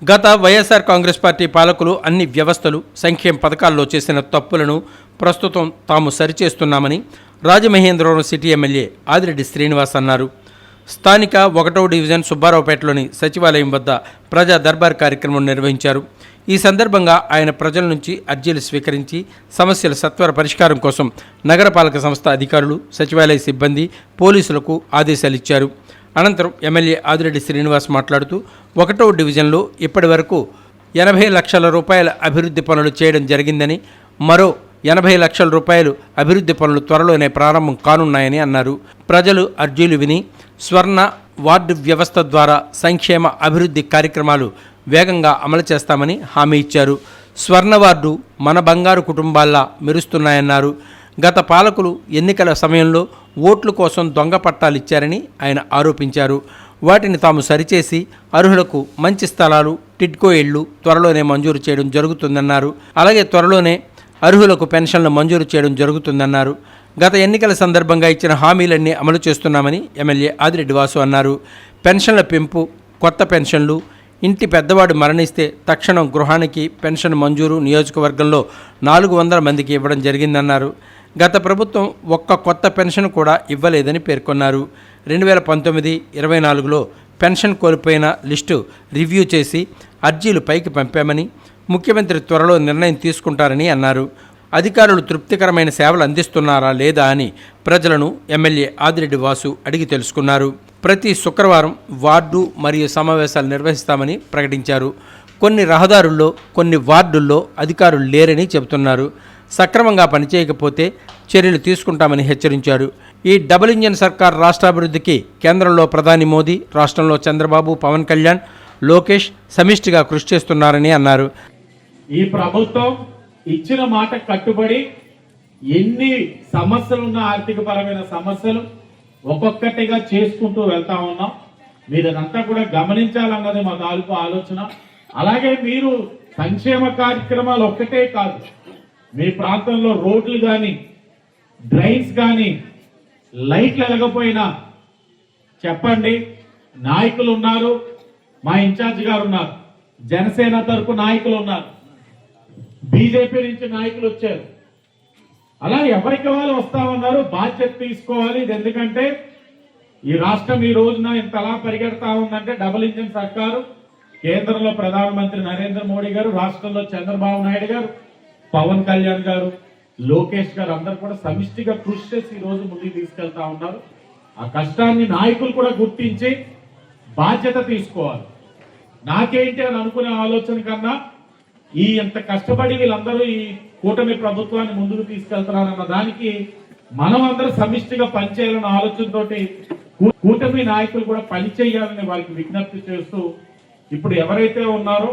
గత వైఎస్ఆర్ కాంగ్రెస్ పార్టీ పాలకులు అన్ని వ్యవస్థలు సంక్షేమ పథకాల్లో చేసిన తప్పులను ప్రస్తుతం తాము సరిచేస్తున్నామని రాజమహేంద్రవరం సిటీ ఎమ్మెల్యే ఆదిరెడ్డి శ్రీనివాస్ అన్నారు. స్థానిక 1వ డివిజన్ సుబ్బారావుపేటలోని సచివాలయం వద్ద ప్రజా దర్బార్ కార్యక్రమం నిర్వహించారు. ఈ సందర్భంగా ఆయన ప్రజల నుంచి అర్జీలు స్వీకరించి సమస్యల సత్వర పరిష్కారం కోసం నగరపాలక సంస్థ అధికారులు, సచివాలయ సిబ్బంది, పోలీసులకు ఆదేశాలిచ్చారు. అనంతరం ఎమ్మెల్యే ఆదిరెడ్డి శ్రీనివాస్ మాట్లాడుతూ 1వ డివిజన్లో ఇప్పటి వరకు 80 లక్షల రూపాయల అభివృద్ధి పనులు చేయడం జరిగిందని, మరో 80 లక్షల రూపాయలు అభివృద్ధి పనులు త్వరలోనే ప్రారంభం కానున్నాయని అన్నారు. ప్రజలు అర్జీలు విని స్వర్ణ వార్డు వ్యవస్థ ద్వారా సంక్షేమ అభివృద్ధి కార్యక్రమాలు వేగంగా అమలు చేస్తామని హామీ ఇచ్చారు. స్వర్ణ వార్డు మన బంగారు కుటుంబాల్లా మెరుస్తున్నాయన్నారు. గత పాలకులు ఎన్నికల సమయంలో ఓట్ల కోసం దొంగ పట్టాలు ఇచ్చారని ఆయన ఆరోపించారు. వాటిని తాము సరిచేసి అర్హులకు మంచి స్థలాలు, టిడ్కో ఇళ్లు త్వరలోనే మంజూరు చేయడం జరుగుతుందన్నారు. అలాగే త్వరలోనే అర్హులకు పెన్షన్లు మంజూరు చేయడం జరుగుతుందన్నారు. గత ఎన్నికల సందర్భంగా ఇచ్చిన హామీలన్నీ అమలు చేస్తున్నామని ఎమ్మెల్యే ఆదిరెడ్డి వాసు అన్నారు. పెన్షన్ల పెంపు, కొత్త పెన్షన్లు, ఇంటి పెద్దవాడు మరణిస్తే తక్షణం గృహానికి పెన్షన్ మంజూరు నియోజకవర్గంలో 400 మందికి ఇవ్వడం జరిగిందన్నారు. గత ప్రభుత్వం ఒక్క కొత్త పెన్షన్ కూడా ఇవ్వలేదని పేర్కొన్నారు. 2019-24లో పెన్షన్ కోల్పోయిన లిస్టు రివ్యూ చేసి అర్జీలు పైకి పంపామని, ముఖ్యమంత్రి త్వరలో నిర్ణయం తీసుకుంటారని అన్నారు. అధికారులు తృప్తికరమైన సేవలు అందిస్తున్నారా లేదా అని ప్రజలను ఎమ్మెల్యే ఆదిరెడ్డి వాసు అడిగి తెలుసుకున్నారు. ప్రతి శుక్రవారం వార్డు మరియు సమావేశాలు నిర్వహిస్తామని ప్రకటించారు. కొన్ని రహదారుల్లో, కొన్ని వార్డుల్లో అధికారులు లేరని చెబుతున్నారు. సక్రమంగా పనిచేయకపోతే చర్యలు తీసుకుంటామని హెచ్చరించారు. ఈ డబుల్ ఇంజన్ సర్కార్ రాష్ట్రాభివృద్ధికి కేంద్రంలో ప్రధాని మోదీ, రాష్ట్రంలో చంద్రబాబు, పవన్ కళ్యాణ్, లోకేష్ సమిష్టిగా కృషి చేస్తున్నారని అన్నారు. ఈ ప్రభుత్వం ఇచ్చిన మాట కట్టుబడి ఎన్ని సమస్యలున్న ఆర్థిక పరమైన సమస్యలు ఒక్కొక్కటిగా చేసుకుంటూ వెళ్తా ఉన్నాం. మీరంతా కూడా గమనించాలన్నది మా తాలూకు ఆలోచన. అలాగే మీరు సంక్షేమ కార్యక్రమాలు ఒక్కటే కాదు, మీ ప్రాంతంలో రోడ్లు కానీ, డ్రైన్స్ కానీ, లైట్లు వెలగపోయినా చెప్పండి. నాయకులు ఉన్నారు, మా ఇన్ఛార్జ్ గారు ఉన్నారు, జనసేన తరపు నాయకులు ఉన్నారు, బీజేపీ నుంచి నాయకులు వచ్చారు. అలా ఎవరికి వాళ్ళు వస్తామన్నారు. బాధ్యత తీసుకోవాలి. ఎందుకంటే ఈ రాష్ట్రం ఈ రోజున ఇంతలా పరిగెడతా ఉందంటే డబుల్ ఇంజిన్ సర్కారు, కేంద్రంలో ప్రధానమంత్రి నరేంద్ర మోడీ గారు, రాష్ట్రంలో చంద్రబాబు నాయుడు గారు, పవన్ కళ్యాణ్ గారు, లోకేష్ గారు అందరూ కూడా సమిష్టిగా కృషి చేసి ఈ రోజు ముందుకు తీసుకెళ్తా ఉన్నారు. ఆ కష్టాన్ని నాయకులు కూడా గుర్తించి బాధ్యత తీసుకోవాలి. నాకేంటి అని అనుకునే ఆలోచన కన్నా ఈ ఎంత కష్టపడి వీళ్ళందరూ ఈ కూటమి ప్రభుత్వాన్ని ముందుకు తీసుకెళ్తున్నారన్న దానికి మనం అందరూ సమిష్టిగా పనిచేయాలన్న ఆలోచనతోటి కూటమి నాయకులు కూడా పనిచేయాలని వారికి విజ్ఞప్తి చేస్తూ ఇప్పుడు ఎవరైతే ఉన్నారో